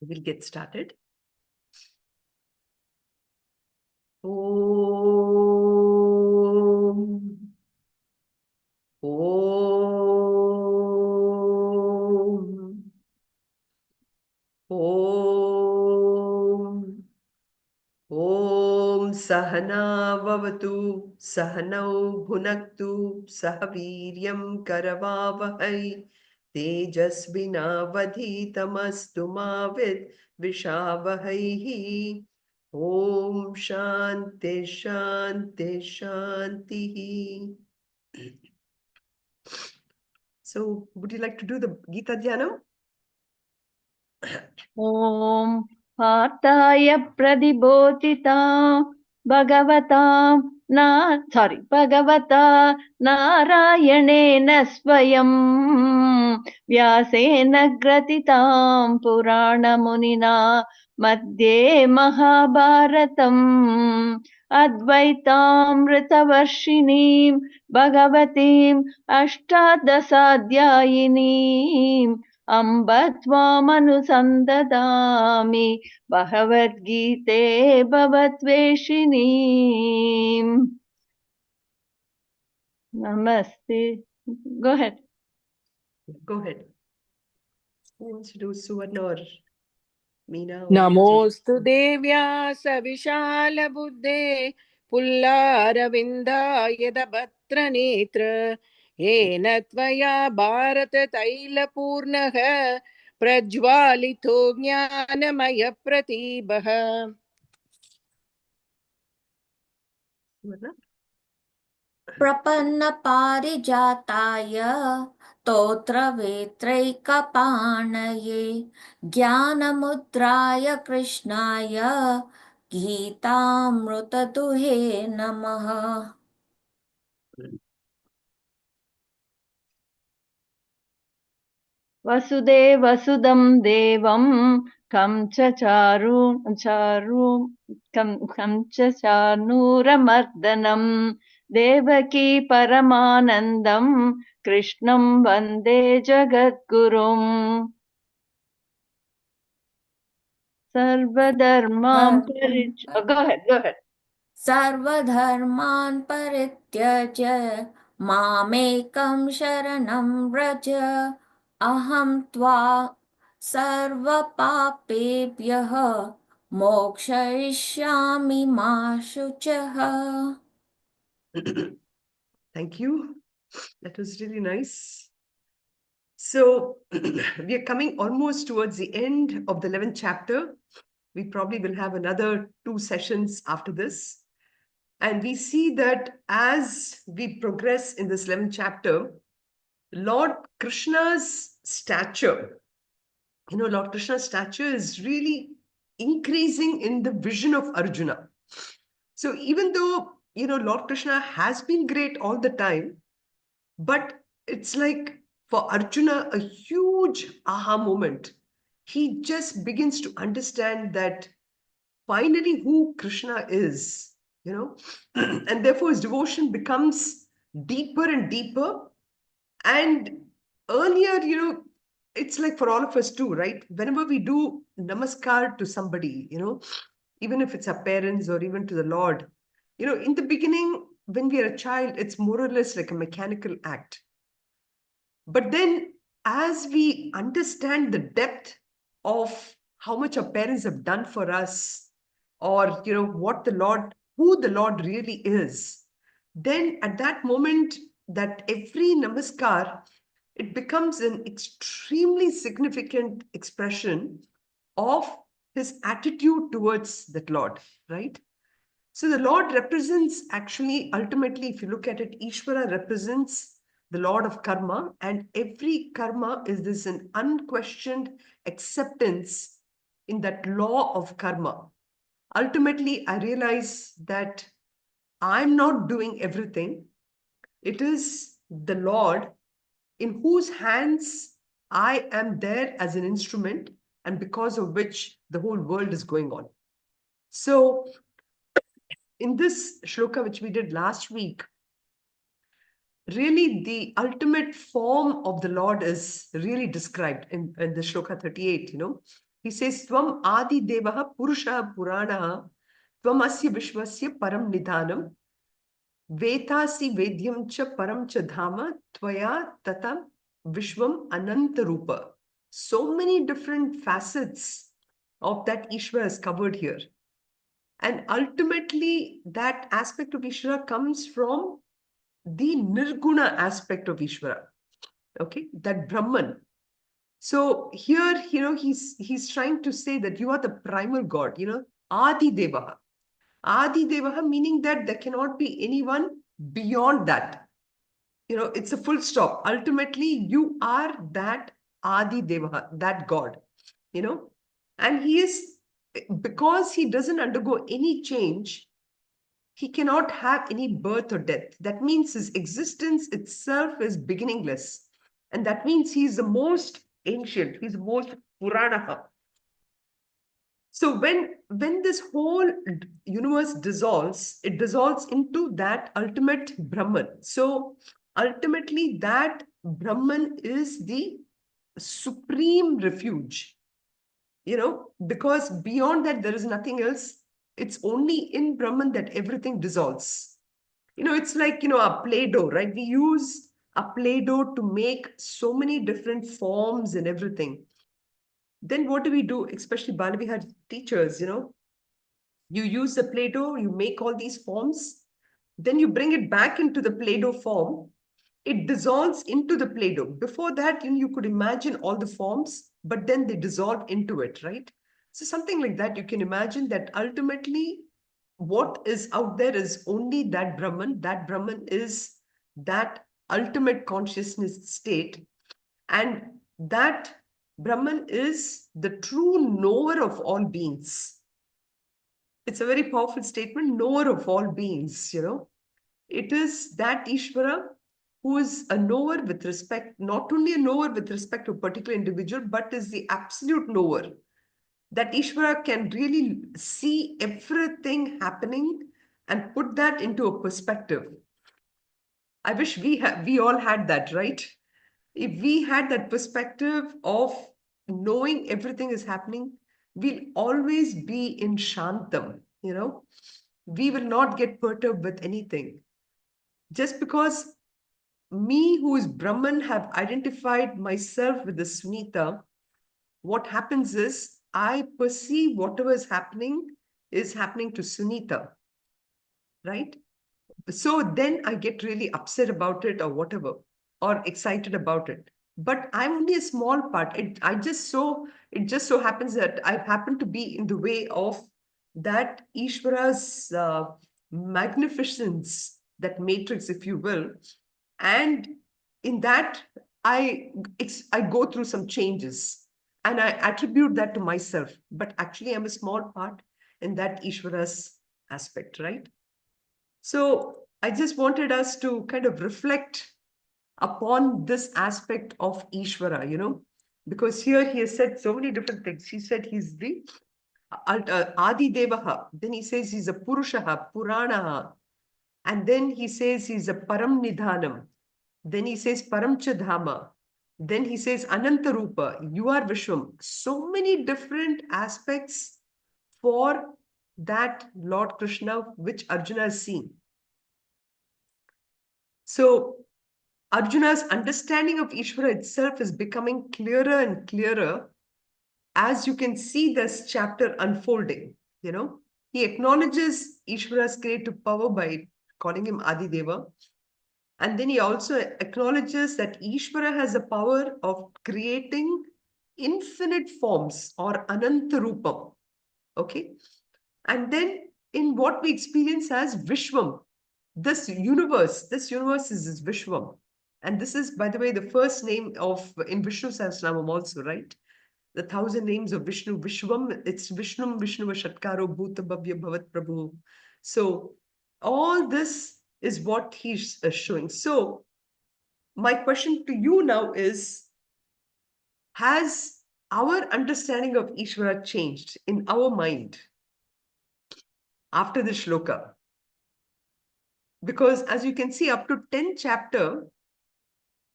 We'll get started. Om. Om. Om. Om Sahana Vavatu Sahanau Bhunaktu Sahaviryam Karavavahai Tejasvinavadhitamastu Mavid Vishavahaihi. Om Shanti Shanti Shanti. So, would you like to do the Gita Dhyanam? Om Partaya Pradibhotita Bhagavata Narayanena Swayam Vyasena Gratitam Purana Munina Madhye Mahabharatam Advaitam Ritavarshinim Bhagavatim Ashtadasadhyayinim Ambatvamanu Bhagavad Gita Bhavatveshini. Namaste. Go ahead. Go ahead. Who wants to do Suvarna or Meena? Namostu Devyas Vishala Buddhe Pullaravinda Yadabhatra Netra Yena Tvaya Bharata Taila Purnaha Prajwalito Jnanamaya Pratibha. Prapanna Parijataya Totra Vetraikapanaye Jnanamudraya Krishnaya Gitamrutatuhe Namaha. Vasudevasudam Devam Kamchachanuramardhanam Devaki Paramanandam Krishnam Vande Jagadgurum Sarvadharman Go ahead. Sarvadharman Parityajya Mamekam Sharanam Vraja Aham Tva Sarva Papebhyaha Mokshayishyami Ma Shuchaha. Thank you. That was really nice. So we are coming almost towards the end of the 11th chapter. We probably will have another 2 sessions after this. And we see that as we progress in this 11th chapter, Lord Krishna's stature, Lord Krishna's stature is really increasing in the vision of Arjuna. So even though, Lord Krishna has been great all the time, but it's like for Arjuna, a huge aha moment. He just begins to understand that finally who Krishna is, and therefore his devotion becomes deeper and deeper. And earlier, it's like for all of us too, right? Whenever we do namaskar to somebody, even if it's our parents or even to the Lord, in the beginning, when we are a child, it's more or less like a mechanical act. But then as we understand the depth of how much our parents have done for us, or, what who the Lord really is, then at that moment, that every namaskar, it becomes an extremely significant expression of his attitude towards that Lord, right? So the Lord represents, actually, ultimately, if you look at it, Ishvara represents the Lord of karma, and every karma is this an unquestioned acceptance in that law of karma. Ultimately, I realize that I'm not doing everything. It is the Lord in whose hands I am there as an instrument, and because of which the whole world is going on. So in this shloka, which we did last week, really the ultimate form of the Lord is really described in the shloka 38, He says, Tvam Adi Devaha Purusha Puranaha Tvam Asya Vishwasya Param Nidhanam Vetasi Vedyam Cha Param Cha Dhama Tvaya Tata Vishwam Ananta Rupa. So many different facets of that Ishvara is covered here. And ultimately, that aspect of Ishvara comes from the Nirguna aspect of Ishvara. Okay, that Brahman. So here, he's trying to say that you are the primal God, Adi Devaha. Adi Devaha, meaning that there cannot be anyone beyond that. It's a full stop. Ultimately, you are that Adi Devaha, that God, and he is, because he doesn't undergo any change, he cannot have any birth or death. That means his existence itself is beginningless. And that means he's the most ancient, he's the most Puranaha. So when this whole universe dissolves, it dissolves into that ultimate Brahman. So ultimately, that Brahman is the supreme refuge, because beyond that, there is nothing else. It's only in Brahman that everything dissolves. It's like, a Play-Doh, right? We use a Play-Doh to make so many different forms and everything. Then what do we do? Especially Balaji had teachers, you use the Play-Doh, you make all these forms, then you bring it back into the Play-Doh form. It dissolves into the Play-Doh. Before that, you could imagine all the forms, but then they dissolve into it, right? So something like that, you can imagine that ultimately what is out there is only that Brahman. That Brahman is that ultimate consciousness state. And that Brahman is the true knower of all beings. It's a very powerful statement, knower of all beings, It is that Ishvara who is a knower with respect, not only a knower with respect to a particular individual, but is the absolute knower. That Ishvara can really see everything happening and put that into a perspective. I wish we all had that, right? If we had that perspective of knowing everything is happening, we'll always be in Shantam, We will not get perturbed with anything. Just because me, who is Brahman, have identified myself with the Sunitha, what happens is I perceive whatever is happening to Sunitha, right? So then I get really upset about it or whatever, or excited about it. But I'm only a small part. It just so happens that I happen to be in the way of that Ishvara's magnificence, that matrix, if you will. And in that, I go through some changes and I attribute that to myself. But actually, I'm a small part in that Ishvara's aspect, right? So I just wanted us to kind of reflect upon this aspect of Ishvara, because here he has said so many different things. He said he's the Adi Devaha. Then he says he's a Purushaha, Puranaha. And then he says he's a Param Nidhanam. Then he says Param Chadhama. Then he says Ananta Rupa, you are Vishwam. So many different aspects for that Lord Krishna, which Arjuna has seen. So Arjuna's understanding of Ishvara itself is becoming clearer and clearer as you can see this chapter unfolding. He acknowledges Ishvara's creative power by calling him Adideva. And then he also acknowledges that Ishvara has the power of creating infinite forms or Anantarupam. Okay. And then in what we experience as Vishwam, this universe is his Vishwam. And this is, by the way, the first name of in Vishnu Sahasranamam also, right? The 1,000 names of Vishnu, Vishwam, it's Vishnum, Vishnu, Shatkaro, Bhuta, Bhavya, Bhavat, Prabhu. So all this is what he's showing. So my question to you now is, has our understanding of Ishvara changed in our mind after the shloka? Because as you can see, up to 10th chapter,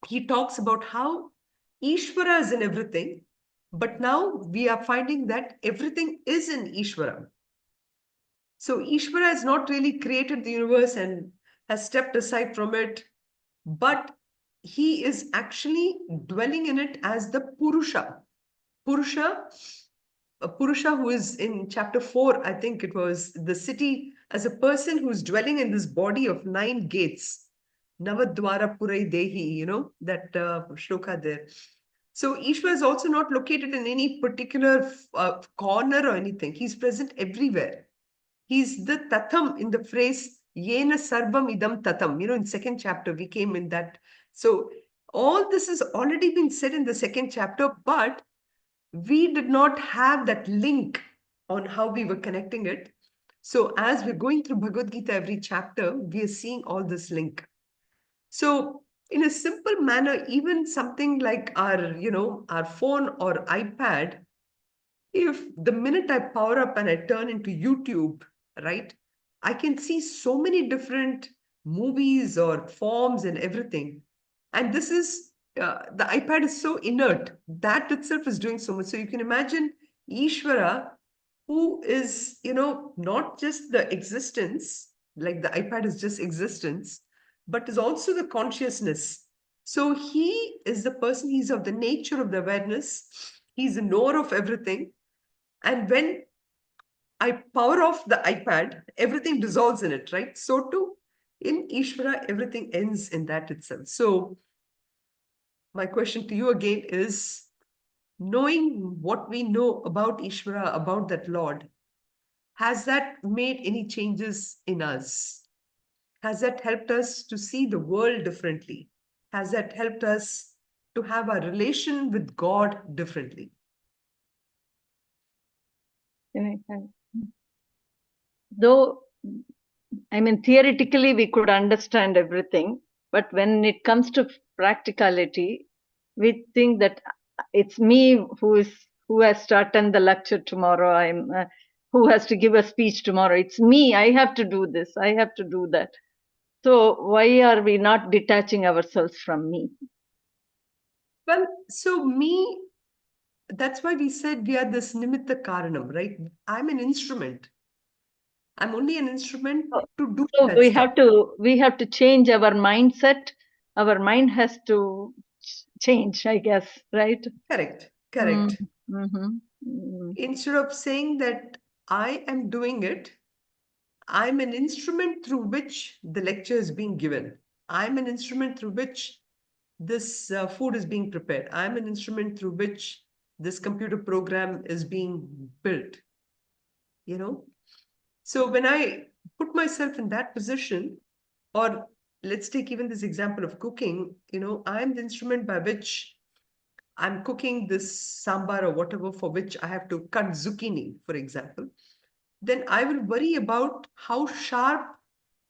he talks about how Ishvara is in everything But now we are finding that everything is in Ishvara. So Ishvara has not really created the universe and has stepped aside from it, but he is actually dwelling in it as the Purusha. Purusha, a Purusha who is in chapter 4, I think it was the city, as a person who's dwelling in this body of 9 gates. Navadwara Purai Dehi, that shloka there. So Ishvara is also not located in any particular corner or anything. He's present everywhere. He's the tatham in the phrase Yena Sarvam Idam Tatham. In second chapter, we came in that. So all this has already been said in the second chapter, but we did not have that link on how we were connecting it. So as we're going through Bhagavad Gita every chapter, we are seeing all this link. So in a simple manner, even something like our phone or iPad, if the minute I power up and I turn into YouTube, right, I can see so many different movies or forms and everything. And this is, the iPad is so inert. That itself is doing so much. So you can imagine Ishvara, who is, not just the existence, like the iPad is just existence, but is also the consciousness. So he is the person, he's of the nature of the awareness. He's the knower of everything. And when I power off the iPad, everything dissolves in it, right? So too, in Ishvara, everything ends in that itself. So my question to you again is, knowing what we know about Ishvara, about that Lord, has that made any changes in us? Has that helped us to see the world differently? Has that helped us to have a relation with God differently? Though, I mean, theoretically, we could understand everything, but when it comes to practicality, we think that it's me who has started the lecture tomorrow. I'm who has to give a speech tomorrow. It's me. I have to do this. I have to do that. So why are we not detaching ourselves from me? Well, so me, that's why we said we are this nimitta karanam, right? I'm an instrument. I'm only an instrument to do So that stuff. we have to change our mindset. Our mind has to change, I guess, right? Correct, correct. Mm-hmm. Instead of saying that I am doing it, I'm an instrument through which the lecture is being given. I'm an instrument through which this food is being prepared. I'm an instrument through which this computer program is being built. So when I put myself in that position, or let's take even this example of cooking, I'm the instrument by which I'm cooking this sambar or whatever for which I have to cut zucchini, for example. Then I will worry about how sharp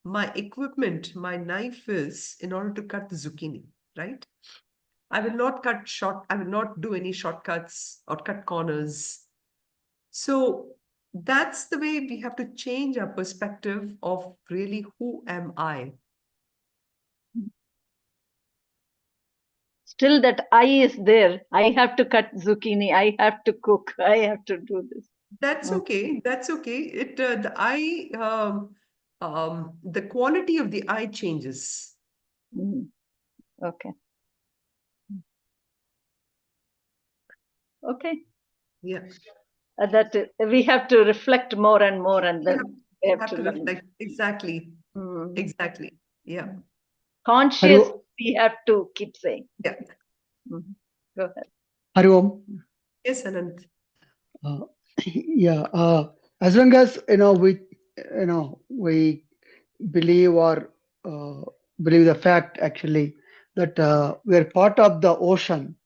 my equipment, my knife is in order to cut the zucchini, right? I will not I will not do any shortcuts or cut corners. So that's the way we have to change our perspective of really who am I? Still that I is there. I have to cut zucchini. I have to cook. I have to do this. That's okay. That's okay. The eye, the quality of the eye changes. Okay. Okay. Yeah. That we have to reflect more and more, and then we have to learn. reflect. Exactly. Exactly. Yeah. Conscious, we have to keep saying. Yeah. Go ahead. Hari Om. Yes, Anand. Yeah. As long as we believe or believe the fact actually that we are part of the ocean.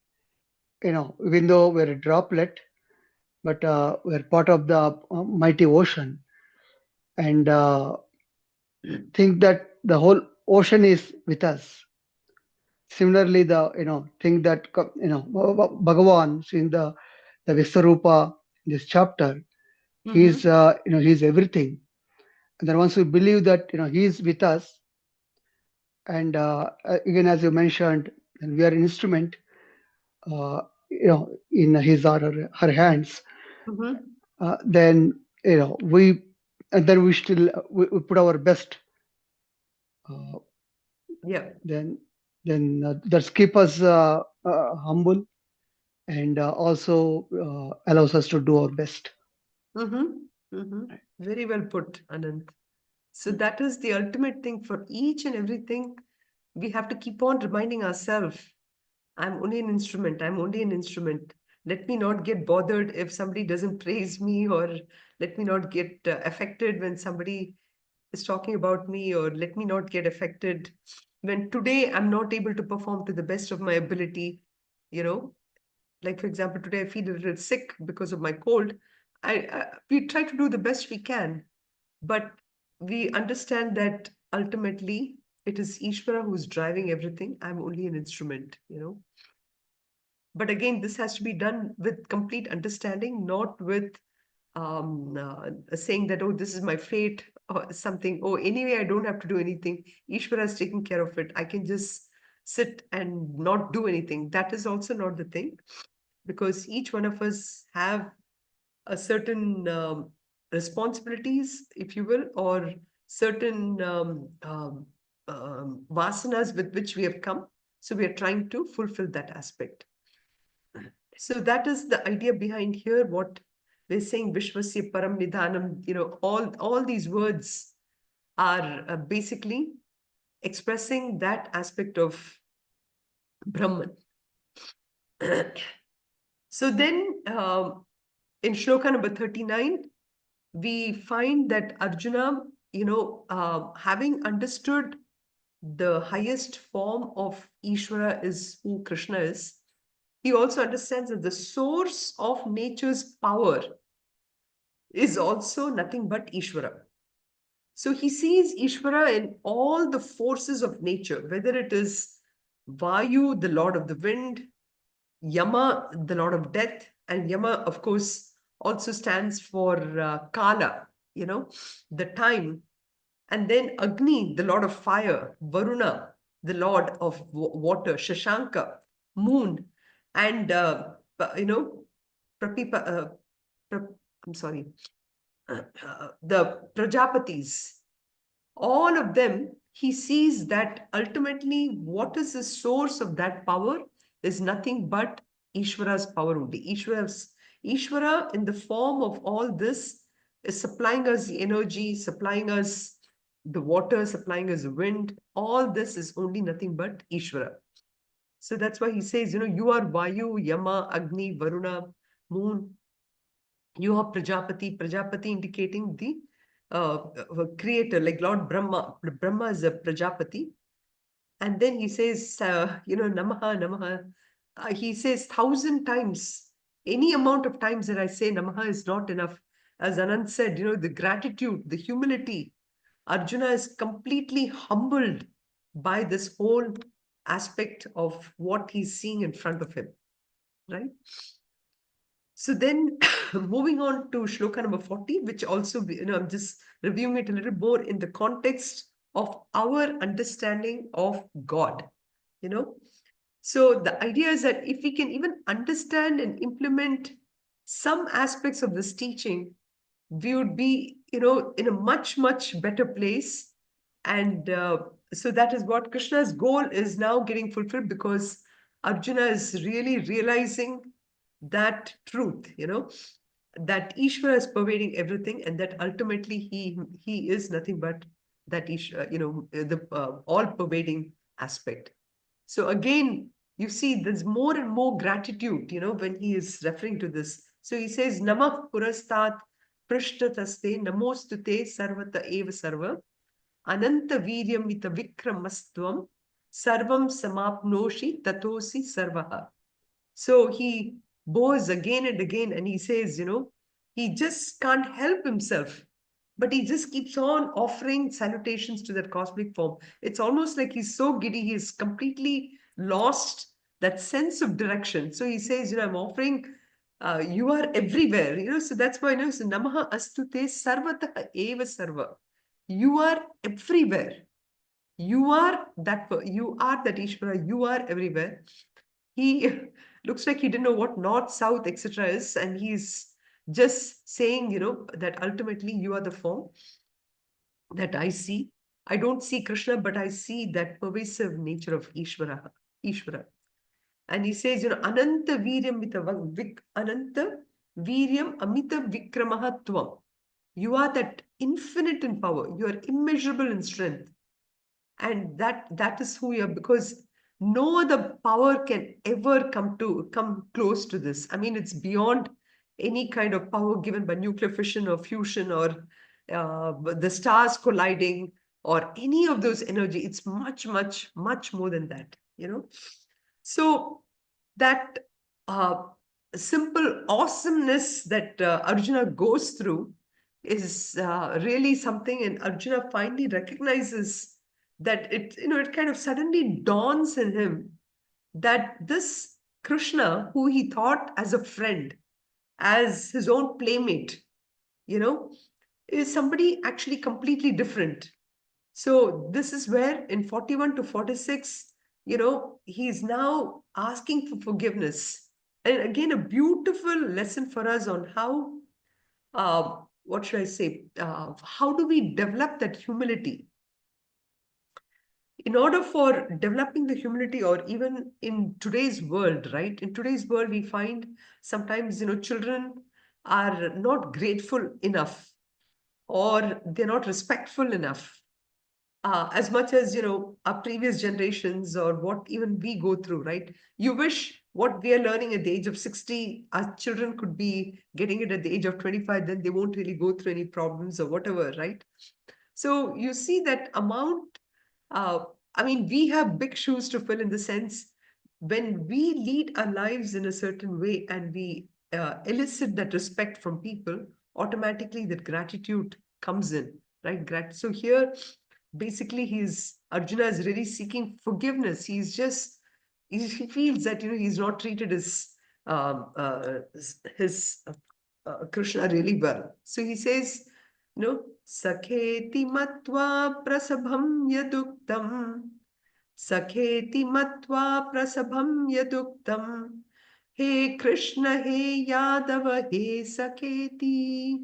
Even though we're a droplet, but we're part of the mighty ocean, and think that the whole ocean is with us. Similarly, think that Bhagavan, seeing the Visarupa in this chapter, he's he's everything. And then once we believe that he's with us, and again as you mentioned, and we are an instrument. in his or her hands, Mm-hmm. then we still we put our best. Yeah. Then that's keep us humble, and also allows us to do our best. Mm-hmm. Mm-hmm. Very well put, Anand. So that is the ultimate thing for each and everything. We have to keep on reminding ourselves, I'm only an instrument. I'm only an instrument. Let me not get bothered if somebody doesn't praise me, or let me not get affected when somebody is talking about me, or let me not get affected when today I'm not able to perform to the best of my ability. You know, like for example, today I feel a little sick because of my cold. We try to do the best we can, but we understand that ultimately it is Ishvara who's driving everything. I'm only an instrument, But again, this has to be done with complete understanding, not with saying that, oh, this is my fate or something. Oh, anyway, I don't have to do anything. Ishvara has taken care of it. I can just sit and not do anything. That is also not the thing, because each one of us have a certain responsibilities, if you will, or certain vasanas with which we have come. So we are trying to fulfill that aspect. So that is the idea behind here. What we're saying, Vishwasya Param Nidhanam, all these words are basically expressing that aspect of Brahman. So then in shloka number 39, we find that Arjuna, having understood the highest form of Ishvara is who Krishna is, he also understands that the source of nature's power is also nothing but Ishvara. So he sees Ishvara in all the forces of nature, whether it is Vayu, the lord of the wind, Yama, the lord of death, and Yama, of course, also stands for Kala, the time. And then Agni, the lord of fire, Varuna, the lord of water, Shashanka, moon, and, Prapipa, I'm sorry, the Prajapatis, all of them, he sees that ultimately what is the source of that power is nothing but Ishvara's power only. Ishvara in the form of all this is supplying us the energy, supplying us the water, supplying us the wind. All this is only nothing but Ishvara. So that's why he says, you are Vayu, Yama, Agni, Varuna, moon. You are Prajapati indicating the creator, like Lord Brahma. Brahma is a Prajapati. And then he says, Namaha, Namaha. He says 1,000 times. Any amount of times that I say Namaha is not enough. As Anand said, the gratitude, the humility. Arjuna is completely humbled by this whole aspect of what he's seeing in front of him, right? So then moving on to shloka number 40, which also, I'm just reviewing it a little more in the context of our understanding of God, So the idea is that if we can even understand and implement some aspects of this teaching, we would be, in a much, much better place. And so that is what Krishna's goal is now getting fulfilled, because Arjuna is really realizing that truth, that Ishvara is pervading everything, and that ultimately he is nothing but that the all pervading aspect. So again, you see, there's more and more gratitude, when he is referring to this. So he says, Namah Purastat Prishtataste Namostute Sarvata Eva Sarva Ananta Viryamita Vikramastvam Sarvam Samapnoshi Tatosi Sarvaha. So he bows again and again, and he says, he just can't help himself, but he just keeps on offering salutations to that cosmic form. It's almost like he's so giddy, he's completely lost that sense of direction. So he says, I'm offering, you are everywhere, so that's why, so Namaha Astute Sarvataha Eva Sarva. You are everywhere. You are that Ishvara, you are everywhere. He looks like he didn't know what north, south, etc. is, and he's just saying, that ultimately you are the form that I see. I don't see Krishna, but I see that pervasive nature of Ishvara. And he says, Ananta Viryam Ananta Viryam Amita Vikramahatvam. You are that infinite in power. You are immeasurable in strength. And that is who you are, because no other power can ever come close to this. I mean, it's beyond any kind of power given by nuclear fission or fusion or the stars colliding or any of those energy. It's much, much, much more than that, So that uh, simple awesomeness that Arjuna goes through is really something, and Arjuna finally recognizes that it kind of suddenly dawns in him that this Krishna, who he thought as a friend, as his own playmate, is somebody actually completely different. So this is where in 41 to 46, he's now asking for forgiveness. And again, a beautiful lesson for us on how, what should I say, how do we develop that humility? In order for developing the humility, or even in today's world, right? In today's world, we find sometimes, children are not grateful enough, or they're not respectful enough, as much as our previous generations, or what even we go through, right? You wish what we are learning at the age of 60, our children could be getting it at the age of 25, then they won't really go through any problems or whatever, right? So you see that amount. I mean, we have big shoes to fill, in the sense, when we lead our lives in a certain way and we elicit that respect from people, automatically that gratitude comes in, right? So here, basically, Arjuna is really seeking forgiveness. He feels that he's not treated his Krishna really well. So he says, Sakheti matva prasabham yaduktam. Sakheti matva prasabham yaduktam. He Krishna, he Yadava, he Sakheti.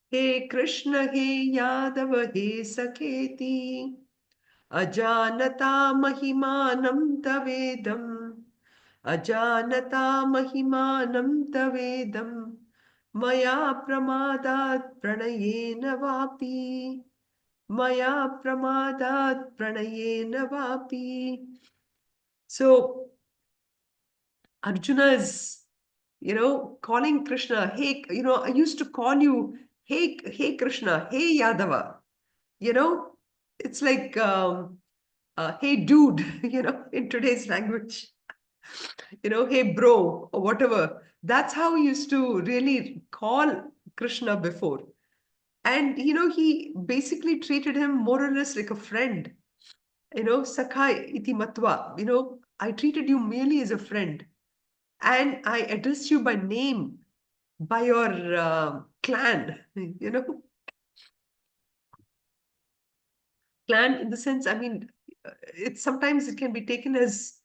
He Krishna, he Yadava, he Sakheti. Ajanata mahimanam tavedam. Ajanata mahimanam tavedam. Maya pramadat pranayena vapi. Maya pramadat pranayena vapi. So Arjuna is, calling Krishna, hey, I used to call you, hey Krishna, hey Yadava. It's like, hey dude, in today's language, hey bro, or whatever. That's how he used to really call Krishna before. And, he basically treated him more or less like a friend. Sakhai iti matva, I treated you merely as a friend. And I addressed you by name, by your clan, Clan in the sense, I mean, sometimes it can be taken as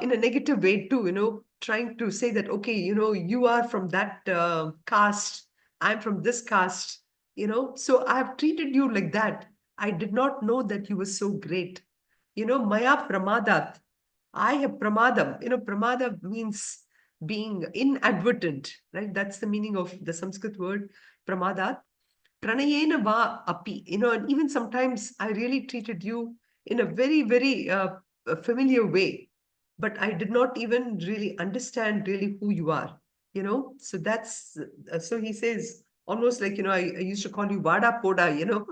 in a negative way too, trying to say that, okay, you are from that caste, I'm from this caste, so I have treated you like that. I did not know that you were so great. Maya pramadat. I have pramadam. Pramada means being inadvertent, right? That's the meaning of the Sanskrit word pramadat. Pranayena va api. And even sometimes I really treated you in a very, very familiar way, but I did not even really understand really who you are, So that's, so he says, almost like, I used to call you Vada Poda,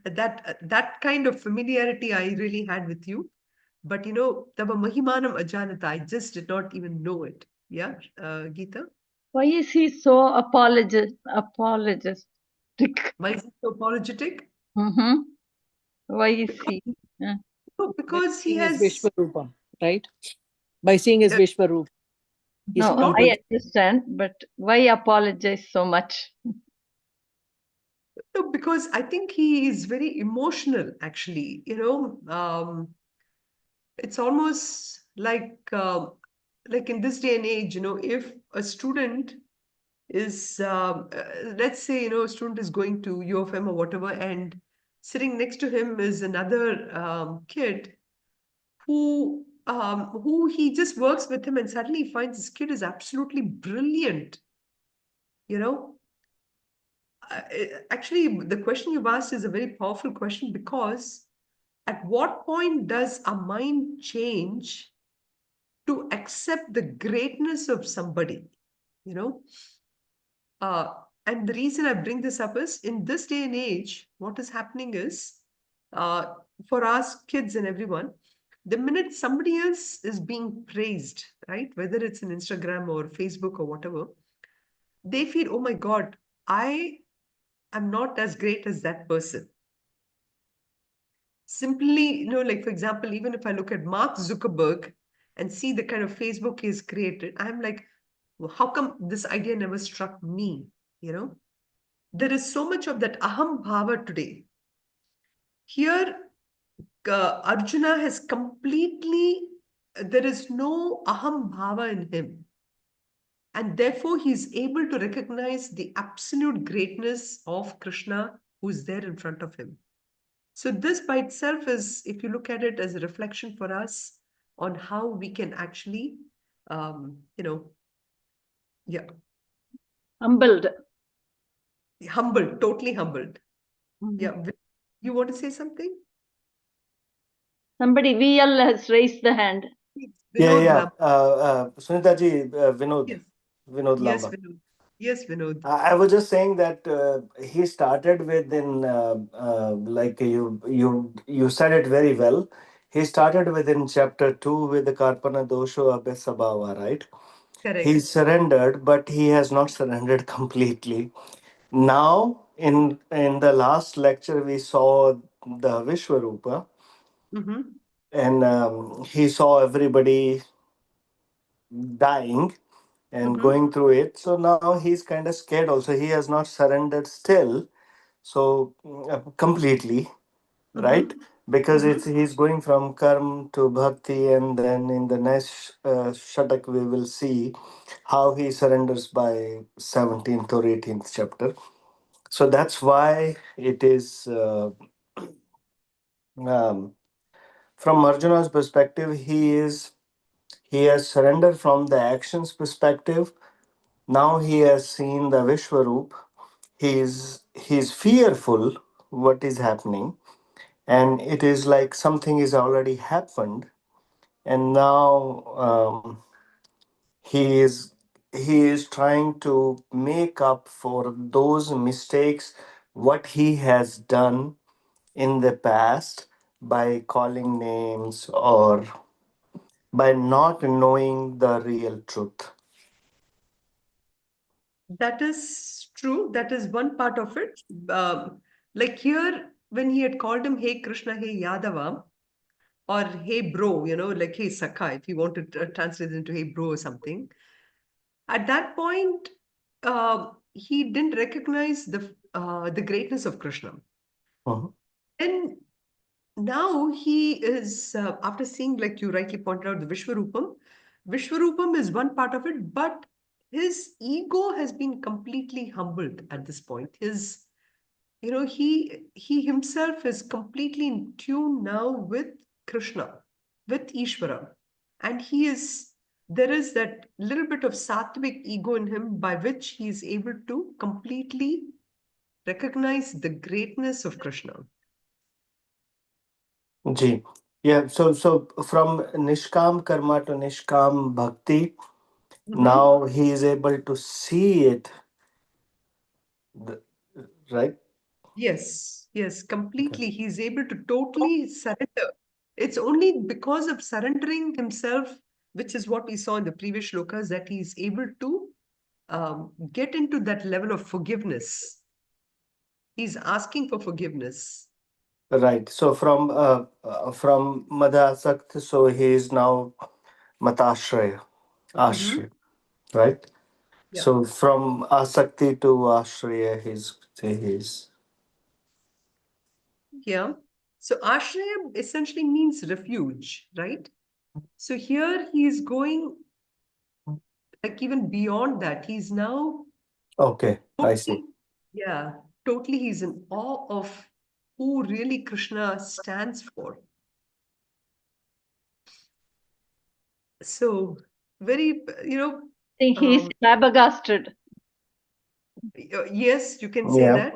that kind of familiarity I really had with you. But, Tava Mahimanam Ajanata, I just did not even know it. Yeah, Geeta? Why is he so apologetic? Why is he so apologetic? Mm-hmm. Why is he? No, By because he seeing his has... Vishwarupa, right? By seeing his Vishwarupa. He's No, not- I understand, but why apologize so much? No, because I think he is very emotional, actually. It's almost like like in this day and age, if a student is, let's say, a student is going to U of M or whatever, and sitting next to him is another kid who he just works with him, and suddenly he finds this kid is absolutely brilliant, you know. Actually, the question you've asked is a very powerful question, because at what point does our mind change to accept the greatness of somebody, you know? Uh, and the reason I bring this up is, in this day and age, what is happening is, uh, for us kids and everyone, the minute somebody else is being praised, right, whether it's in Instagram or Facebook or whatever, they feel, oh my God, I am not as great as that person. Simply, like for example, even if I look at Mark Zuckerberg and see the kind of Facebook he's created, I'm like, well, how come this idea never struck me? There is so much of that aham bhava today. Here, Arjuna has completely, there is no aham bhava in him. And therefore, he's able to recognize the absolute greatness of Krishna who's there in front of him. So this by itself is, if you look at it, as a reflection for us on how we can actually, yeah, Humbled. humbled, totally humbled. Mhm. Yeah. You want to say something? Somebody, VL has raised the hand. Vinod Lam. Sunitha ji, Vinod, Yes. Vinod Yes, Lamba. Vinod. Yes, Vinod. I was just saying that he started with like you said it very well. He started within chapter 2 with the Karpana Dosho Abhisabhava, right? He Correct. surrendered, but he has not surrendered completely. Now, in the last lecture, we saw the Vishwarupa, Mm-hmm. and he saw everybody dying and Mm-hmm. going through it. So now he's kind of scared also. He has not surrendered still, so completely, right? Mm-hmm. Because Mm-hmm. it's he's going from karm to bhakti, and then in the next shatak we will see how he surrenders by 17th or 18th chapter. So that's why it is um, from Arjuna's perspective, he has surrendered from the actions perspective. Now he has seen the Vishwaroop. He's fearful what is happening, and it is like something is already happened, and now he is he is trying to make up for those mistakes what he has done in the past by calling names or by not knowing the real truth. That is true. That is one part of it. Like here, when he had called him, hey Krishna, hey Yadava, or hey bro, like hey Sakha, if you want to translate it into hey bro or something. At that point, he didn't recognize the greatness of Krishna. Mhm. And now he is, after seeing, like you rightly pointed out, the Vishwarupam is one part of it, but his ego has been completely humbled at this point. He himself is completely in tune now with Krishna, with Ishvara. And there is that little bit of sattvic ego in him by which he is able to completely recognize the greatness of Krishna. Ji. Yeah, so from Nishkam Karma to Nishkam Bhakti, Mhm. now he is able to see it, th- right? Yes, yes, Okay. completely. He's able to totally surrender. It's only because of surrendering himself, which is what we saw in the previous shlokas, that he's able to get into that level of forgiveness. He's asking for forgiveness. Right. So from Madhasakt, so he is now Matashraya, Mhm. Ashraya, right? Yeah. So from Asakti to Ashraya, he's Yeah. So Ashraya essentially means refuge, right? So here he is going like even beyond that, he's now Okay, I see. yeah, totally he's in awe of who really Krishna stands for. So very, think he's um, flabbergasted. yes, you can say Yeah. that.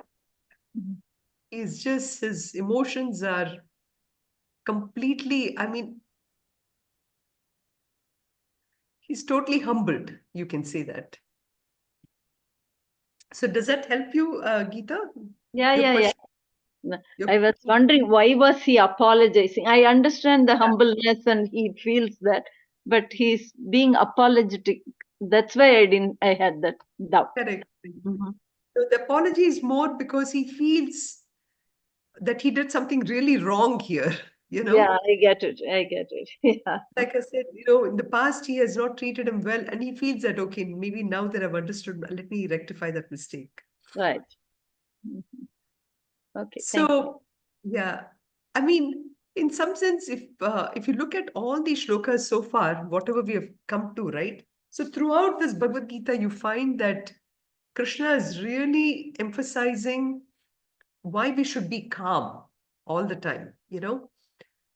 He's just, his emotions are completely, I mean, he's totally humbled, you can say that. So does that help you, Geeta? Yeah, Your yeah, yeah. question? I was wondering why was he apologizing? I understand the humbleness and he feels that, but he's being apologetic. That's why I had that doubt. Correct. Mhm. So the apology is more because he feels that he did something really wrong here, Yeah, I get it. I get it. Yeah. Like I said, in the past he has not treated him well, and he feels that, okay, maybe now that I've understood, let me rectify that mistake. Right. Mhm. Okay, thank you. So, yeah, I mean, in some sense, if you look at all these shlokas so far, whatever we have come to, right? So throughout this Bhagavad Gita, you find that Krishna is really emphasizing why we should be calm all the time.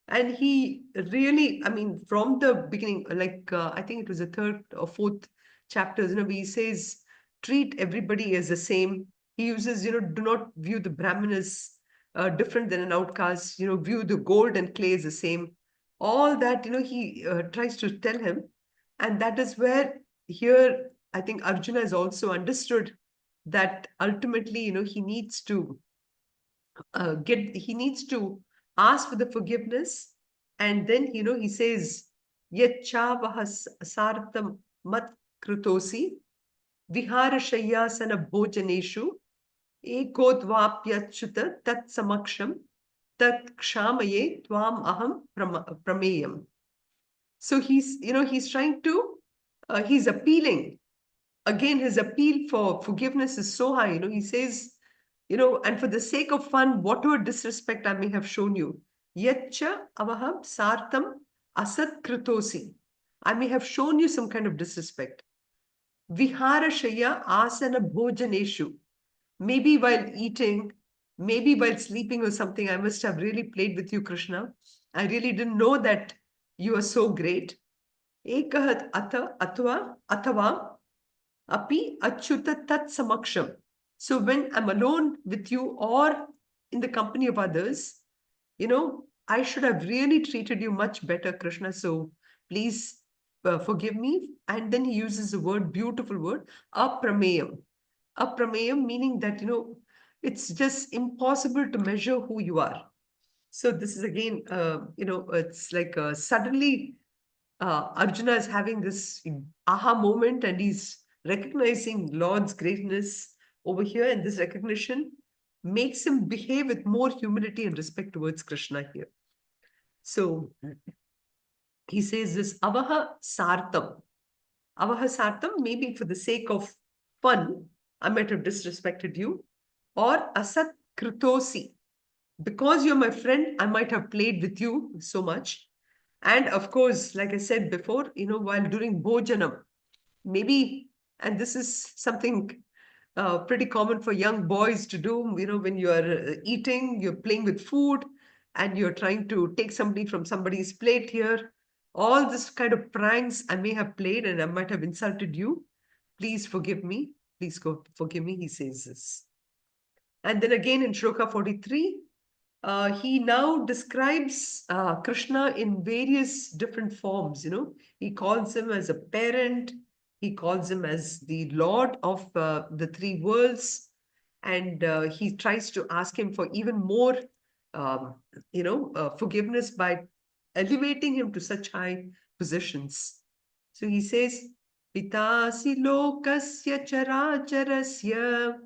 And he really, I mean, from the beginning, like I think it was the third or fourth chapters, where he says, treat everybody as the same. He uses, do not view the Brahmin as different than an outcast, view the gold and clay as the same. All that, he tries to tell him. And that is where here, I think Arjuna has also understood that ultimately, he needs to he needs to ask for the forgiveness, and then he says yachavahas sartam mat krutosi vihara shayyasana bhojaneshu ekodvapyachyuta tat samaksham tat kshamaye tvam aham prameyam. So he's trying to he's appealing. Again, his appeal for forgiveness is so high. He says, and for the sake of fun, whatever disrespect I may have shown you, yatcha avaham sartam asat kritosi. I may have shown you some kind of disrespect. Vihara shaya asana bhojaneshu. Maybe while eating, maybe while sleeping or something, I must have really played with you, Krishna. I really didn't know that you are so great. Ekahat atava api achyuta tat samaksham. So when I'm alone with you or in the company of others, I should have really treated you much better, Krishna. So please forgive me. And then he uses the word, beautiful word, aprameyam. Aprameyam meaning that, it's just impossible to measure who you are. So this is again, it's like suddenly Arjuna is having this aha moment and he's recognizing Lord's greatness over here. And this recognition makes him behave with more humility and respect towards Krishna here. So he says this avaha sartam. Avaha sartam, maybe for the sake of fun, I might have disrespected you. Or asat kritosi. Because you're my friend, I might have played with you so much. And of course, like I said before, while during Bhojanam, maybe, and this is something pretty common for young boys to do, when you are eating, you're playing with food, and you're trying to take somebody from somebody's plate here. All this kind of pranks I may have played and I might have insulted you. Please forgive me. Please forgive me, he says this. And then again in Shloka 43, he now describes Krishna in various different forms. He calls him as a parent. He calls him as the Lord of the three worlds, and he tries to ask him for even more, forgiveness by elevating him to such high positions. So he says, "Pitasi lokasya characharasya."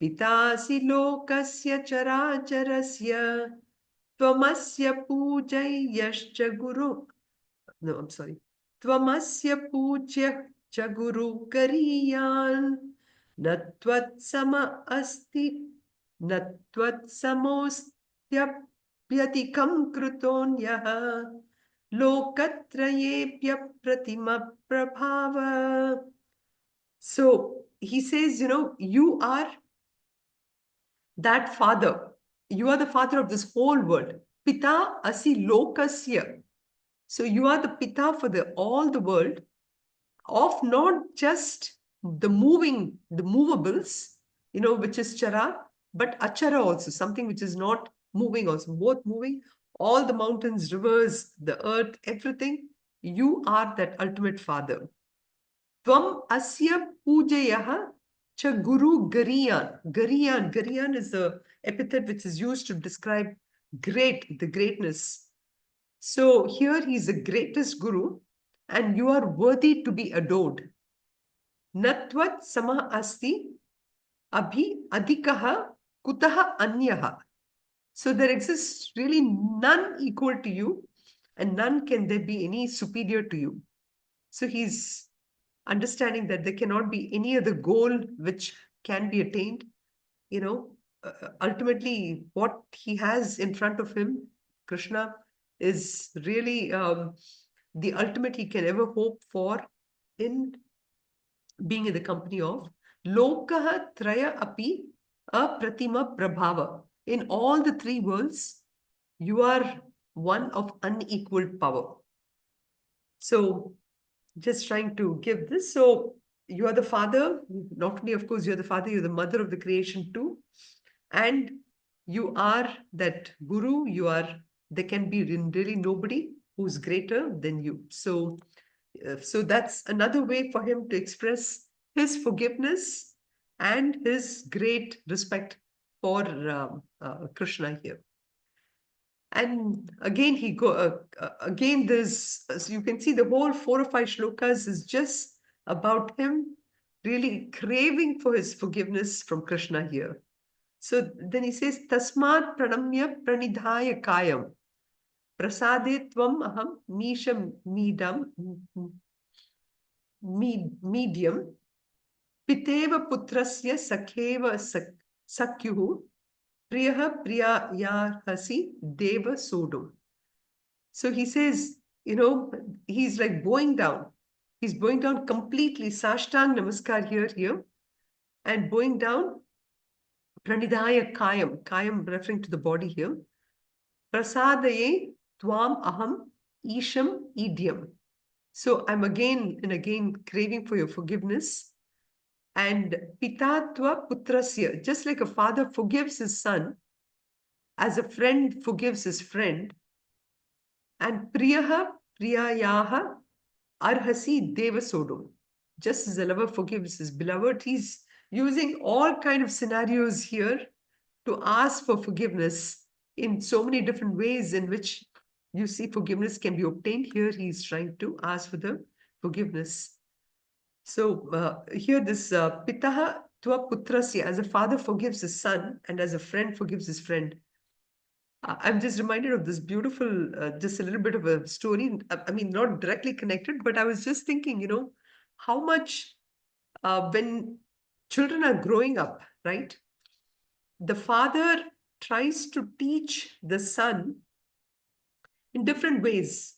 पितासि लोकस्य चराचरस्य त्वमस्य पूज्यश्च गुरु no I'm sorry त्वमस्य पूज्यः च गुरुकरीयान् न त्वत्सम अस्ति न त्वत्समोऽस्त्यप्यधिकं कृतोऽन्यः लोकत्रयेऽप्यप्रतिमप्रभाव. So he says, you are that father. You are the father of this whole world. Pita asi lokasya. So you are the pita for all the world, of not just the movables, which is chara, but achara also, something which is not moving also, both moving, all the mountains, rivers, the earth, everything. You are that ultimate father. Tvam asya pujayaha cha guru gariyan. Gariyan is the epithet which is used to describe the greatness. So here he is the greatest guru, and you are worthy to be adored. Natvat samah asti abhi adhikaha kutaha anyaha. So there exists really none equal to you, and none can there be any superior to you. So he's understanding that there cannot be any other goal which can be attained. Ultimately, what he has in front of him, Krishna, is really the ultimate he can ever hope for in being in the company of Lokaha Traya Api Apratima Prabhava. In all the three worlds, you are one of unequaled power. So, just trying to give this. So, you are the father, not only, of course, you're the father, you're the mother of the creation too. And you are that guru, there can be really nobody who's greater than you. So that's another way for him to express his forgiveness and his great respect for Krishna here. And again, again, there's, so you can see the whole 4 or 5 shlokas is just about him really craving for his forgiveness from Krishna here. So then he says, Tasmat pranamya pranidhaya kayam prasade tvam aham misham medium piteva putrasya sakheva sakyuhu priyaha priyayarhasi deva sodum. So he says, he's like bowing down. He's bowing down completely, Sashtang Namaskar here, and bowing down, Pranidhaya Kayam referring to the body here. Prasadaye Tvam Aham Isham Idyam. So I'm again and again craving for your forgiveness. And Pitatva Putrasya, just like a father forgives his son, as a friend forgives his friend, and Priyaha Priyayaha Arhasi Devasodum. Just as a lover forgives his beloved, he's using all kind of scenarios here to ask for forgiveness in so many different ways in which you see forgiveness can be obtained. Here he's trying to ask for the forgiveness. So here this Pitaha Tva Putrasya, as a father forgives his son and as a friend forgives his friend. I'm just reminded of this beautiful, just a little bit of a story. I mean, not directly connected, but I was just thinking, how much when children are growing up, right? The father tries to teach the son in different ways,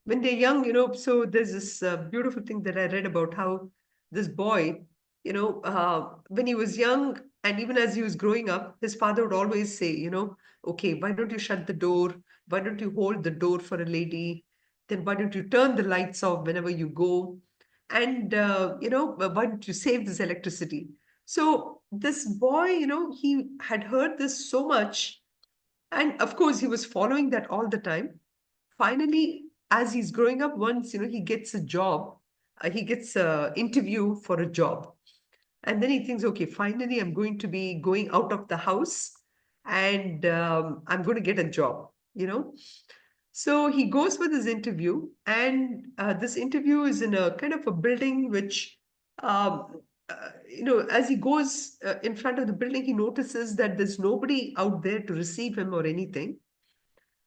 when they're young, so there's this beautiful thing that I read about how this boy, when he was young and even as he was growing up, his father would always say, okay, why don't you shut the door? Why don't you hold the door for a lady? Then why don't you turn the lights off whenever you go? And, why don't you save this electricity? So this boy, he had heard this so much. And of course, he was following that all the time. Finally, as he's growing up, once, he gets a job, he gets an interview for a job. And then he thinks, okay, finally, I'm going to be going out of the house and I'm going to get a job, So he goes for this interview, and this interview is in a kind of a building which, as he goes in front of the building, he notices that there's nobody out there to receive him or anything.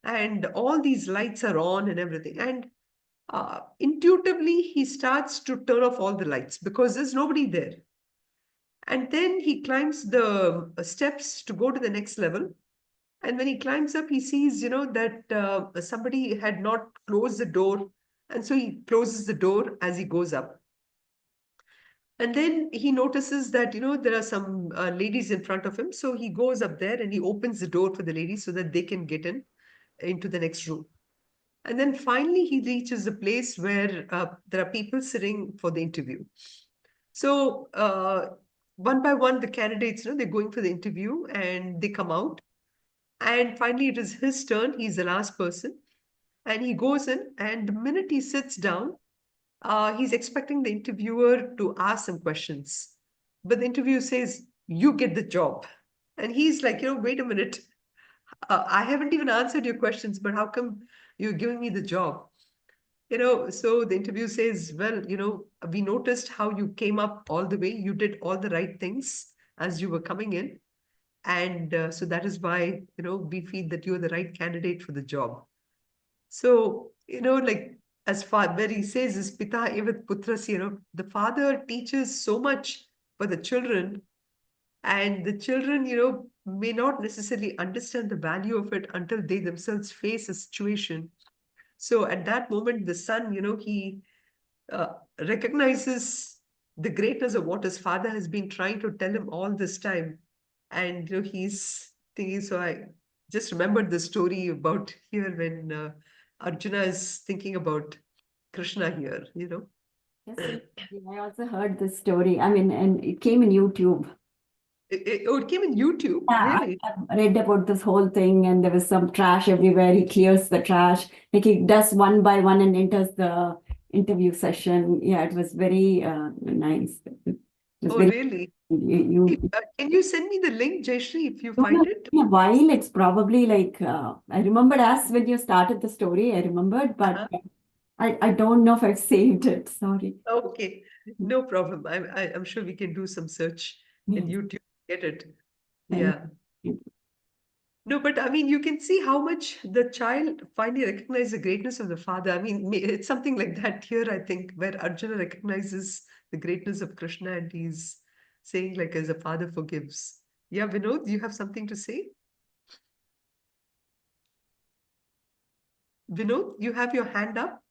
And all these lights are on and everything. And intuitively, he starts to turn off all the lights because there's nobody there. And then he climbs the steps to go to the next level. And when he climbs up, he sees, that somebody had not closed the door. And so he closes the door as he goes up. And then he notices that, there are some ladies in front of him. So he goes up there and he opens the door for the ladies so that they can get into the next room. And then finally he reaches a place where there are people sitting for the interview. So one by one, the candidates, they're going for the interview and they come out. And finally, it is his turn. He's the last person. And he goes in, and the minute he sits down, he's expecting the interviewer to ask some questions. But the interviewer says, "You get the job." And he's like, wait a minute. I haven't even answered your questions, but how come you're giving me the job? So the interview says, well, we noticed how you came up all the way. You did all the right things as you were coming in. And so that is why, we feel that you're the right candidate for the job. So, like as far where he says is Pita evat putras, the father teaches so much for the children, and the children, may not necessarily understand the value of it until they themselves face a situation. So at that moment, the son, he uh, recognizes the greatness of what his father has been trying to tell him all this time. And he's thinking, so I just remembered the story about here when Arjuna is thinking about Krishna here. Yes, sir. I also heard this story. I mean, and it came in YouTube. It came in YouTube, Yeah, really. I read about this whole thing, and there was some trash everywhere. He clears the trash, like he does one by one and enters the interview session. Yeah, it was very nice. It was Oh, very really? you Can you send me the link, Jayashree, if you don't know, find it? in a while. It's probably like I remembered as when you started the story. I remembered, but Uh-huh. I don't know if I've saved it. Sorry. Okay, no problem. I'm sure we can do some search in Yes, YouTube to get it. thank Yeah. you. No, but I mean, you can see how much the child finally recognizes the greatness of the father. I mean, it's something like that here, I think, where Arjuna recognizes the greatness of Krishna and he's saying, like, as a father forgives. Yeah, Vinod, you have something to say? Vinod, you have your hand up?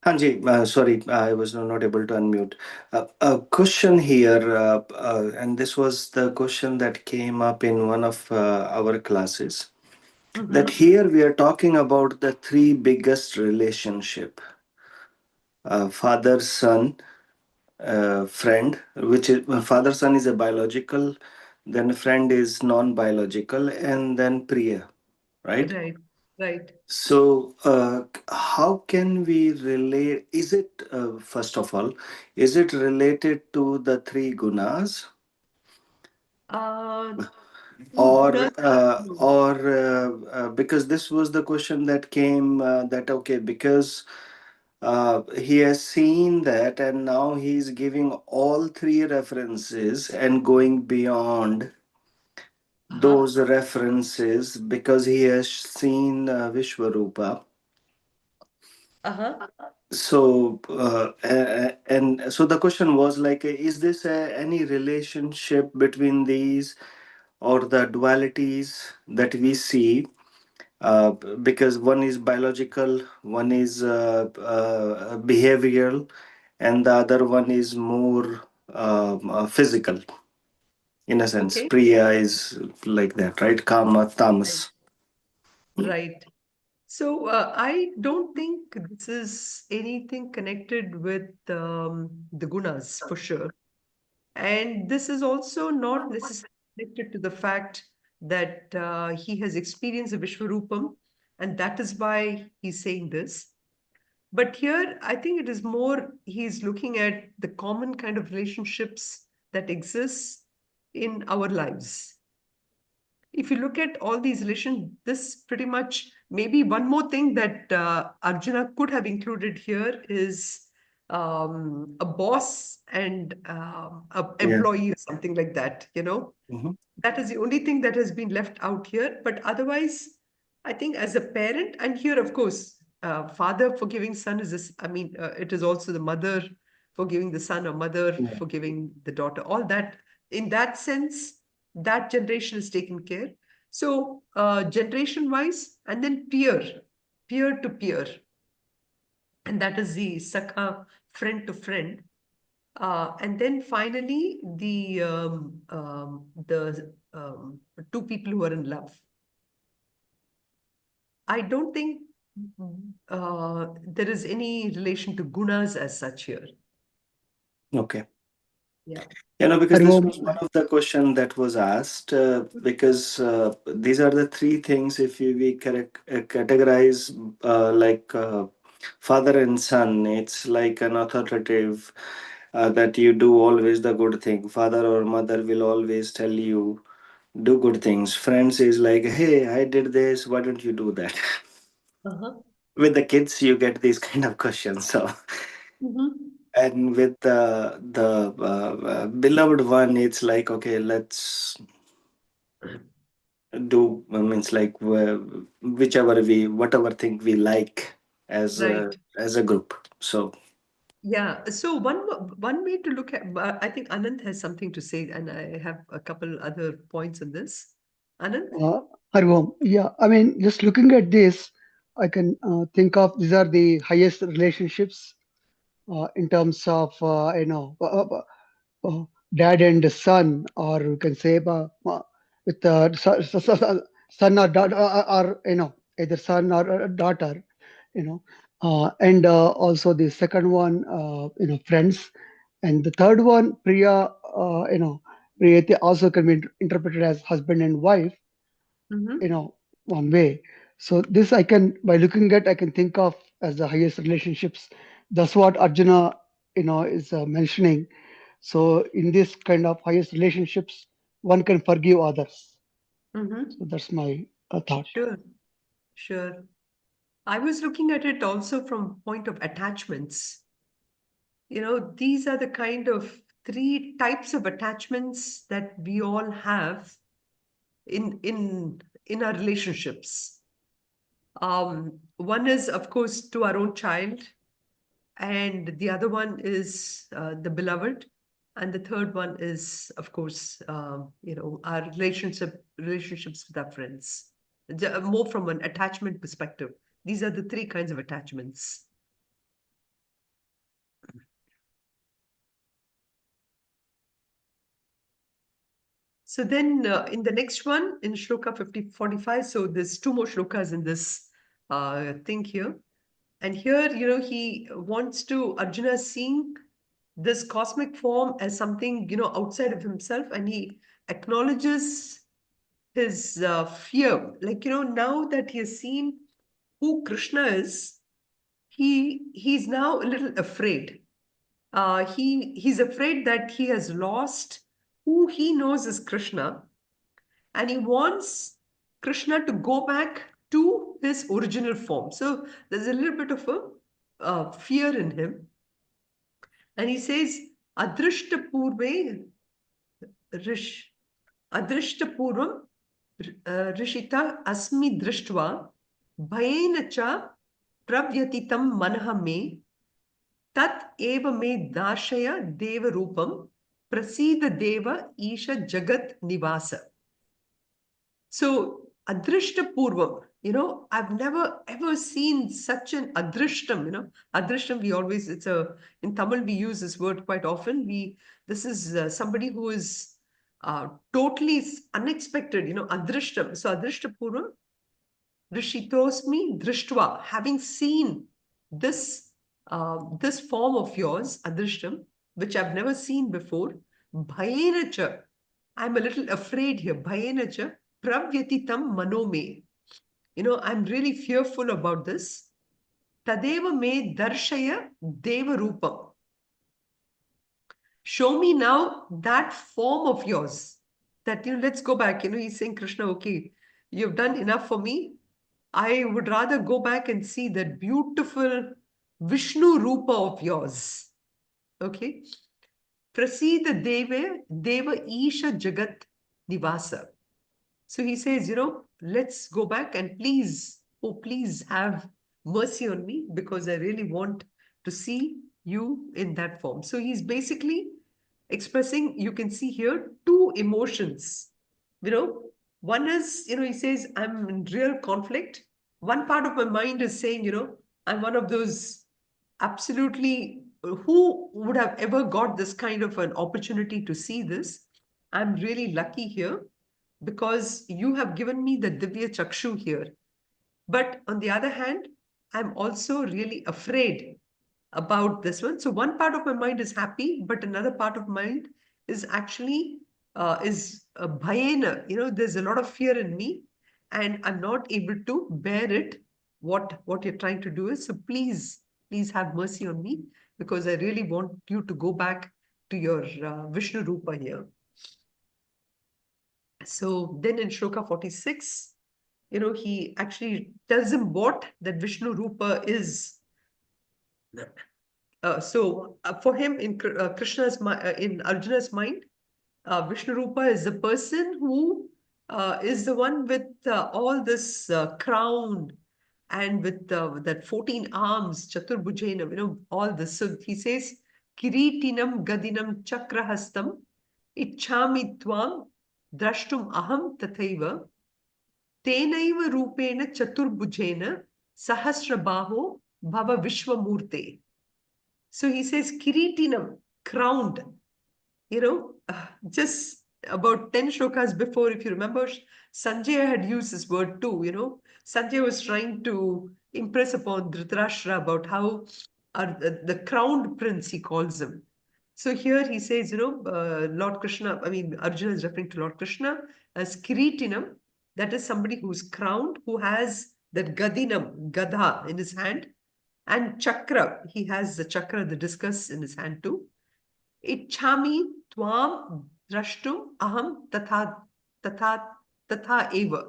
Hanji, sorry, I was not able to unmute. A question here, and this was the question that came up in one of our classes. That Mm-hmm. here we are talking about the three biggest relationship: father, son, friend. Which is father, son is a biological, then friend is non-biological, and then priya, right? Right, right. So, how can we relate? Is it, first of all, is it related to the three gunas, Uh, Two or gunas. No. because this was the question that came, that okay, because he has seen that, and now he's giving all three references and going beyond Uh-huh. those references because he has seen Vishwarupa. Uh-huh. So, and so the question was like, is this any relationship between these or the dualities that we see? Because one is biological, one is behavioral, and the other one is more physical. In a sense, Okay. Priya is like that, right? Kama, Right. tamas. Right. So I don't think this is anything connected with the gunas for sure. And this is also not necessarily connected to the fact that he has experienced a Vishwarupam, and that is why he's saying this. But here, I think it is more he's looking at the common kind of relationships that exist in our lives. If you look at all these relations, this pretty much maybe one more thing that Arjuna could have included here is a boss and a Yeah. employee or something like that. Mhm. That is the only thing that has been left out here. But otherwise, I think as a parent, and here, of course, father forgiving son is this, I mean, it is also the mother forgiving the son or mother Yeah. forgiving the daughter. All that, in that sense, that generation is taken care. So, generation wise, and then peer to peer, and that is the Sakha, friend to friend. And then finally, the two people who are in love. I don't think there is any relation to gunas as such here. Okay. Yeah. Because this Hariom. was one of the question that was asked, because these are the three things, if we categorize like father and son, it's like an authoritative that you do always the good thing. Father or mother will always tell you, do good things. Friends is like, hey, I did this, why don't you do that? Uh-huh. With the kids, you get these kind of questions. So, and with the beloved one, it's like, okay, let's do means like whichever whatever thing we like Right. as a group. So Yeah. So one way to look at, I think Anand has something to say, and I have a couple other points on this. Anand? Hariom. Yeah, I mean, just looking at this, I can think of these are the highest relationships in terms of dad and son, or you can say with son or daughter, or either son or daughter, and also the second one, friends, and the third one, Priya, Priyati also can be interpreted as husband and wife, Mm-hmm. one way. So this I can, by looking at, I can think of as the highest relationships. That's what Arjuna, is mentioning. So in this kind of highest relationships, one can forgive others. Mm-hmm. So that's my thought. Sure. Sure. I was looking at it also from point of attachments. These are the kind of three types of attachments that we all have in our relationships. One is, of course, to our own child, and the other one is the beloved, and the third one is, of course, our relationships with our friends. More from an attachment perspective. These are the three kinds of attachments. So then in the next one, in Shloka 45, so there's two more shlokas in this thing here. And here, he wants to, Arjuna seeing this cosmic form as something, outside of himself, and he acknowledges his fear. Like, now that he has seen who Krishna is, he's now a little afraid. He's afraid that he has lost who he knows is Krishna, and he wants Krishna to go back to his original form. So there's a little bit of a fear in him. And he says, Adrishta Purve Rish Adrishta Purvam Rishita Asmi Drishtva Bhayena Cha Pravyatitam Manaha Me Tat Eva Me Dashaya Deva Rupam Prasida Deva Isha Jagat Nivasa. So, Adrishta Purvam, I've never ever seen such an Adrishtam, Adrishtam, in Tamil, we use this word quite often. This is somebody who is totally unexpected, Adrishtam. So, Adrishta Purvam, Rishitosmi Drishtva, having seen this, this form of yours, Adrishtam, which I've never seen before, Bhayenacha, I'm a little afraid here, Bhayenacha, Pravyatitam Manome. I'm really fearful about this. Tadeva me darshaya deva rupam. Show me now that form of yours. That, let's go back. He's saying, Krishna, okay, you've done enough for me. I would rather go back and see that beautiful Vishnu Rupa of yours. Okay. Prasida Deva Isha Jagat Nivasa. So he says, let's go back and please have mercy on me because I really want to see you in that form. So he's basically expressing, you can see here, two emotions. One is, he says, I'm in real conflict. One part of my mind is saying, I'm one of those absolutely who would have ever got this kind of an opportunity to see this? I'm really lucky here because you have given me the Divya Chakshu here. But on the other hand, I'm also really afraid about this one. So one part of my mind is happy, but another part of mind is actually is bhayena. There's a lot of fear in me, and I'm not able to bear it. What you're trying to do is, so please have mercy on me, because I really want you to go back to your Vishnu Rupa here. So then in Shloka 46, he actually tells him what that Vishnu Rupa is. So for him, in in Arjuna's mind, Vishnu Rupa is the person who is the one with all this crown and with that 14 arms, Chaturbhujena, all this. So he says, Kiritinam Gadinam Chakrahastam Ichhami Tvam Drashtum Aham Tathaiva Tenaiva Rupena Chaturbhujena Sahasrabaho Bhava Vishwamurte. So he says, Kiritinam, crowned. Just about 10 shlokas before, if you remember, Sanjay had used this word too. Sanjay was trying to impress upon Dhritarashtra about how the crowned prince, he calls him. So here he says, Lord Krishna, Arjuna is referring to Lord Krishna as Kiritinam. That is somebody who's crowned, who has that Gadinam, Gadha in his hand, and Chakra. He has the Chakra, the discus in his hand too. Ichhami tvam drashtum aham tatha eva.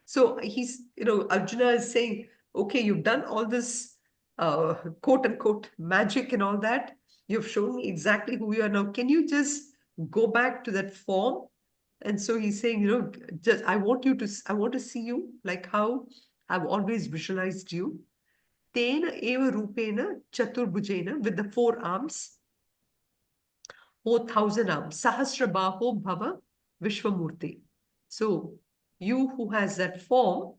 So he's, Arjuna is saying, okay, you've done all this quote unquote magic and all that. You've shown me exactly who you are now. Can you just go back to that form? And so he's saying, just I want to see you like how I've always visualized you. Tena eva rupena chaturbhujena, with the 4 arms. 4,000 arms. Sahasrabaho Bhava Vishwamurti. So you who has that form,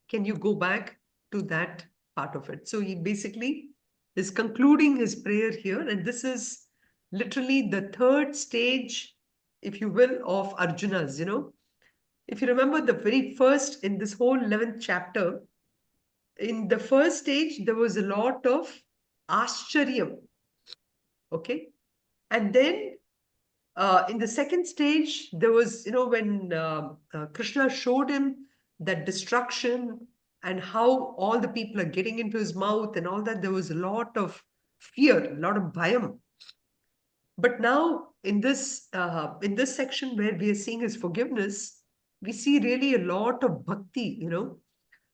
can you go back to that part of it? So he basically is concluding his prayer here. And this is literally the 3rd stage, if you will, of Arjuna's, If you remember the very first, in this whole 11th chapter, in the first stage, there was a lot of Ascharyam. Okay. And then in the second stage, there was, when Krishna showed him that destruction and how all the people are getting into his mouth and all that, there was a lot of fear, a lot of bhayam. But now in this section where we are seeing his forgiveness, we see really a lot of bhakti,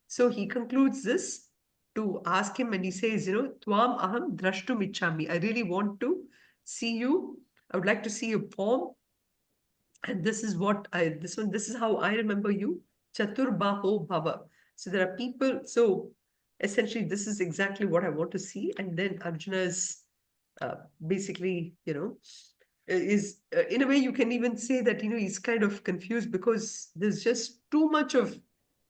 So he concludes this to ask him, and he says, Tvam aham drashtum ichhami. I really want to see you. I would like to see your form. And this is this is how I remember you. Chaturbaho Bhava. So there are people, so essentially this is exactly what I want to see. And then Arjuna is basically, is in a way you can even say that, he's kind of confused because there's just too much of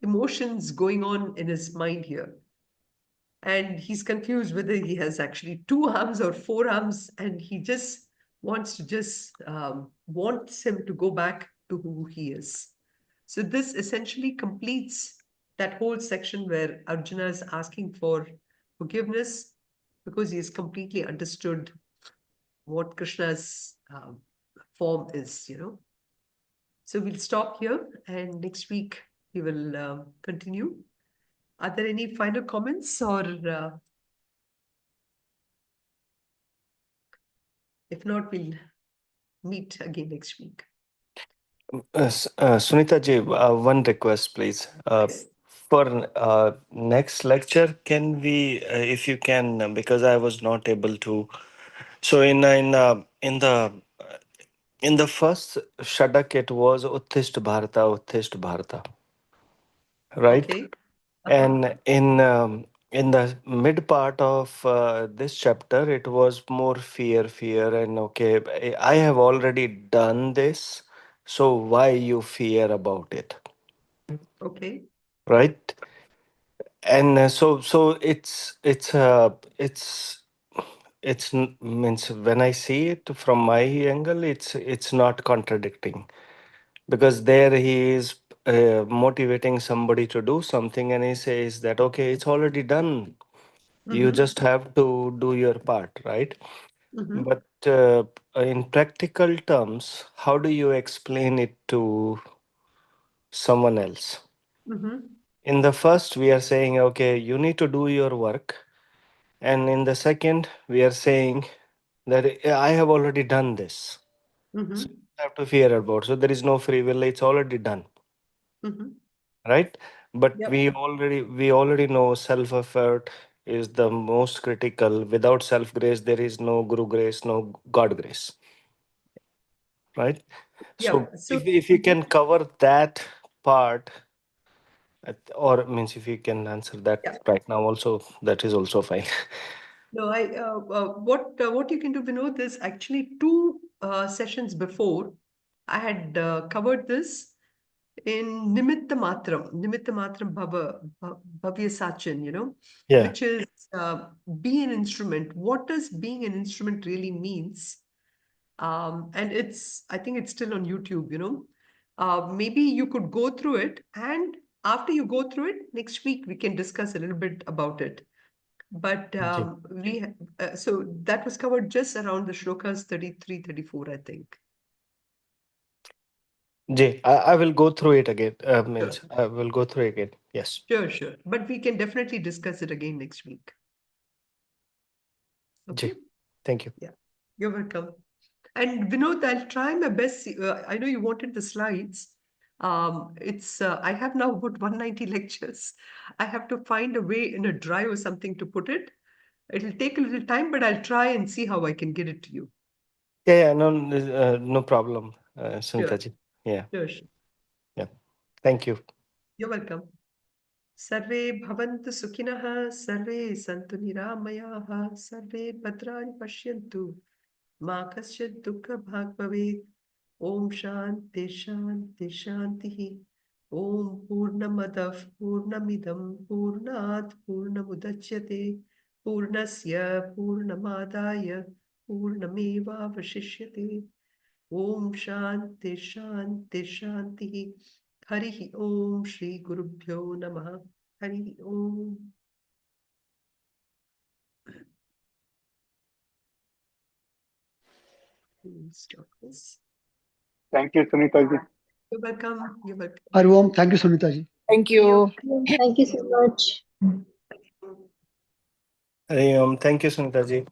emotions going on in his mind here. And he's confused whether he has actually 2 arms or 4 arms, and he just wants him to go back to who he is. So this essentially completes that whole section where Arjuna is asking for forgiveness because he has completely understood what Krishna's form is, So we'll stop here, and next week we will continue. Are there any final comments, or if not, we'll meet again next week. Sunita ji, one request, please. Yes. For next lecture, can we, if you can, because I was not able to. So in the first Shadak, it was Uttishta Bharata, right? Okay. And in the mid part of this chapter, it was more fear, and okay, I have already done this, so why you fear about it, Okay. right? And so it's means when I see it from my angle, it's not contradicting, because there he is motivating somebody to do something, and he says that okay, it's already done. You Mhm. just have to do your part, right? Mhm. But in practical terms, how do you explain it to someone else? Mhm. In the first, we are saying, okay, you need to do your work. And in the second, we are saying that I have already done this. So Mhm. you don't have to fear about. So there is no free will, it's already done. Mhm. Right? But Yep. we already know self-effort is the most critical. Without self-grace, there is no Guru grace, no God grace. Right? So Yeah. So if you can cover that part, or means if you can answer that yeah. right now also, that is also fine. No, what you can do, Vinod, is actually two sessions before I had covered this in Nimitta Matram Bhavya Sachin, Yeah. which is be an instrument. What does being an instrument really means? And I think it's still on YouTube. Maybe you could go through it, and after you go through it, next week we can discuss a little bit about it. But Ji. so that was covered just around the shlokas 33, 34, I think. I will go through it again. Sure, Means I will go through it again. Yes. sure, sure. But we can definitely discuss it again next week. Okay? Ji. Thank you. Yeah, you're welcome. And Vinod, I'll try my best. I know you wanted the slides. I have now about 190 lectures. I have to find a way in a drive or something to put it. It'll take a little time, but I'll try and see how I can get it to you. Yeah, no, no problem, Sure, Sunita ji. Yeah, sure, sure. yeah. Thank you. You're welcome. सर्वे भवन्तु सुखिनः सर्वे सन्तु निरामयाः सर्वे भद्राणि पश्यन्तु मा कश्चित् दुःखभाग् भवेत् ॐ शान्ति शान्ति शान्तिः ॐ पूर्णमदः पूर्णमिदं पूर्णात् पूर्णमुदच्यते पूर्णस्य पूर्णमादाय पूर्णमेवावशिष्यते ॐ शान्ति शान्ति शान्तिः हरिः ॐ श्रीगुरुभ्यो नमः हरिः ॐ Stop this. Thank you, Sunitha ji. You're welcome. You're welcome. Hariom. Thank you, Sunita ji. Thank you. Thank you so much. Thank you, Sunita ji.